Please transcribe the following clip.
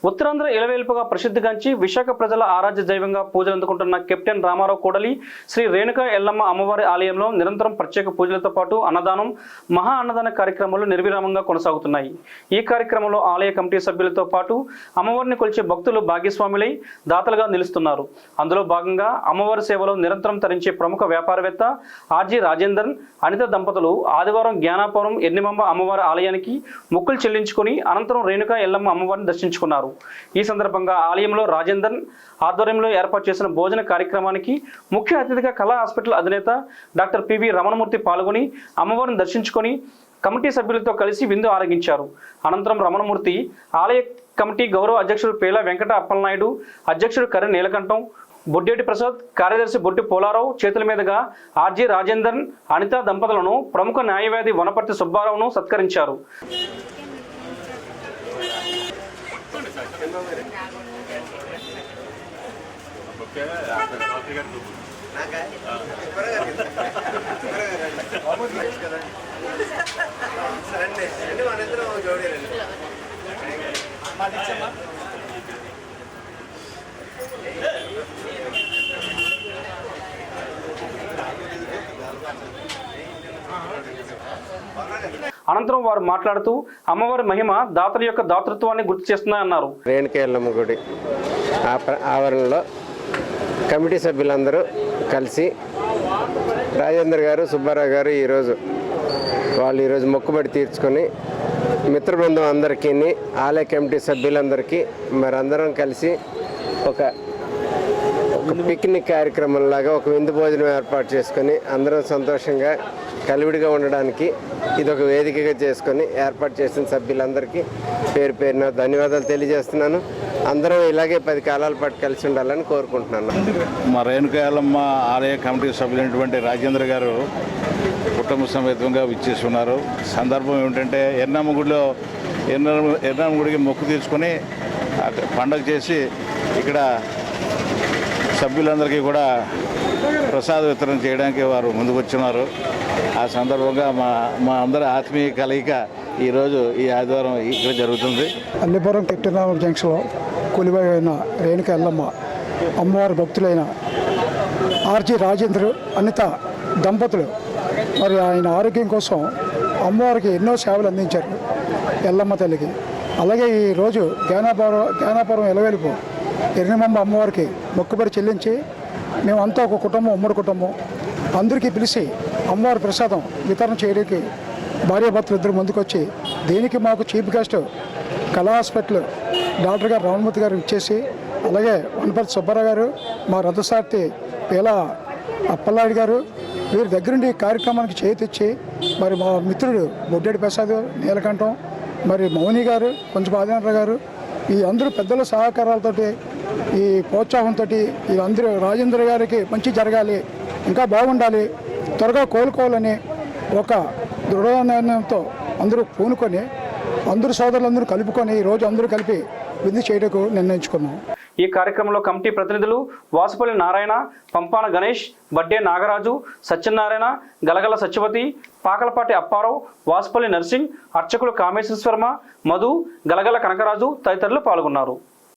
ఉత్తరాంధ్ర ఇలవేల్పుగా ప్రసిద్ధిగాంచి విశాఖ ప్రజల ఆరాధ్య దైవంగా పూజలు అందుకుంటున్న కెప్టెన్ రామారావు కోడలి శ్రీ రేణుకా ఎల్లమ్మ అమ్మవారి ఆలయంలో నిరంతరం ప్రత్యేక పూజలతో పాటు అన్నదానం, మహా అన్నదాన కార్యక్రమాలు నిర్విరామంగా కొనసాగుతున్నాయి. ఈ కార్యక్రమంలో ఆలయ కమిటీ సభ్యులతో పాటు అమ్మవారిని కొలిచే భక్తులు భాగ్యస్వాములై దాతలుగా నిలుస్తున్నారు. అందులో భాగంగా అమ్మవారి సేవలో నిరంతరం తరించే ప్రముఖ వ్యాపారవేత్త ఆర్జీ రాజేందర్, అనిత దంపతులు ఆదివారం జ్ఞానాపురం ఎన్నిమమ్మ అమ్మవారి ఆలయానికి మొక్కులు చెల్లించుకుని అనంతరం రేణుకా ఎల్లమ్మ అమ్మవారిని దర్శించుకున్నారు. ఈ సందర్భంగా ఆలయంలో రాజేందర్ ఆధ్వర్యంలో ఏర్పాటు చేసిన భోజన కార్యక్రమానికి ముఖ్య అతిథిగా కళా హాస్పిటల్ అధినేత డాక్టర్ పివి రమణమూర్తి పాల్గొని అమ్మవారిని దర్శించుకొని కమిటీ సభ్యులతో కలిసి విందు ఆరగించారు. అనంతరం రమణమూర్తి ఆలయ కమిటీ గౌరవ అధ్యక్షుడు పేల వెంకట అప్పలనాయుడు, అధ్యక్షుడు కర్రి నీలకంఠం, బొడ్డేటి ప్రసాద్, కార్యదర్శి బొడ్డి పోలారావు చేతుల మీదుగా ఆర్జీ రాజేందర్, అనిత దంపతులను ప్రముఖ న్యాయవాది వనపర్తి సుబ్బారావును సత్కరించారు. అనంతరం వారు మాట్లాడుతూ అమ్మవారి మహిమ దాతల యొక్క దాతృత్వాన్ని గుర్తు చేస్తున్నాయన్నారు. రేణుకా ఎల్లమ్మ గుడి ఆవరణలో కమిటీ సభ్యులందరూ కలిసి రాజేంద్ర గారు, సుబ్బారావు గారు ఈరోజు మొక్కుబడి తీర్చుకొని మిత్రబృందం అందరికీ, ఆలయ కమిటీ సభ్యులందరికీ అందరం కలిసి ఒక పిక్నిక్ కార్యక్రమంలాగా ఒక విందు భోజనం ఏర్పాటు చేసుకొని అందరం సంతోషంగా కలివిడిగా ఉండడానికి ఇదొక వేదికగా చేసుకొని ఏర్పాటు చేసిన సభ్యులందరికీ పేరు పేరున ధన్యవాదాలు తెలియజేస్తున్నాను. అందరం ఇలాగే 10 కాలాల పాటు కలిసి ఉండాలని కోరుకుంటున్నాను. మా రేణుకా ఎల్లమ్మ ఆలయ కమిటీ సభ్యులైనటువంటి రాజేంద్ర గారు కుటుంబ సమేతంగా విచ్చేసి ఉన్నారు. సందర్భం ఏమిటంటే ఎర్రమ్మ గుడికి మొక్కు తీసుకొని పండగ చేసి ఇక్కడ సభ్యులందరికీ కూడా ప్రసాద వితరణ చేయడానికి వారు ముందుకు వచ్చినారు. ఆ సందర్భంగా మా అందరి ఆత్మీయ కలయిక ఈరోజు ఈ ఆదివారం ఇక్కడ జరుగుతుంది. అల్లిపురం కెప్టెన్ జంక్షన్లో కొలువై అయిన రేణుకా ఎల్లమ్మ అమ్మవారి భక్తులైన ఆర్జీ రాజేంద్ర, అనిత దంపతులు మరి ఆయన ఆరోగ్యం కోసం అమ్మవారికి ఎన్నో సేవలు అందించారు ఎల్లమ్మ తల్లికి. అలాగే ఈరోజు జ్ఞానాపురం ఎలవేలుపు ఎర్రమమ్మ అమ్మవారికి మొక్కుబడి చెల్లించి మేమంతా ఒక కుటుంబం, ఉమ్మడి కుటుంబం అందరికీ పిలిచి అమ్మవారి ప్రసాదం వితరణ చేయడానికి భార్యాభర్తలు ఇద్దరు ముందుకొచ్చి దీనికి మాకు చీఫ్ గెస్ట్ కళా హాస్పిటల్ డాక్టర్ గారు రమణమూర్తి గారు ఇచ్చేసి, అలాగే వనపర్తి సుబ్బారావు గారు, మా రథసారథి పేల అప్పలనాయుడు గారు వీరి దగ్గరుండి కార్యక్రమానికి చేతిచ్చి మరి మా మిత్రుడు బొడ్డేటి ప్రసాద్, నీలకంఠం, మరి మౌని గారు, కొంచెం ఆదినారాయణ గారు, ఈ అందరూ పెద్దల సహకారాలతోటి ఈ ప్రోత్సాహంతో ఈ అందరూ రాజేంద్ర గారికి మంచి జరగాలి, ఇంకా బాగుండాలి, త్వరగా కోలుకోవాలని ఒక దృఢ నిర్ణయంతో అందరూ పూనుకొని అందరూ సోదరులందరూ కలుపుకొని ఈరోజు అందరూ కలిపి విందు చేయడానికి నిర్ణయించుకున్నాం. ఈ కార్యక్రమంలో కమిటీ ప్రతినిధులు వాసుపల్లి నారాయణ, పంపాన గణేష్, బడ్డే నాగరాజు, సత్యనారాయణ, గలగల సత్యవతి, పాకలపాటి అప్పారావు, వాసుపల్లి నర్సింగ్, అర్చకులు కామేశ్వర శర్మ, మధు, గలగల కనకరాజు తదితరులు పాల్గొన్నారు.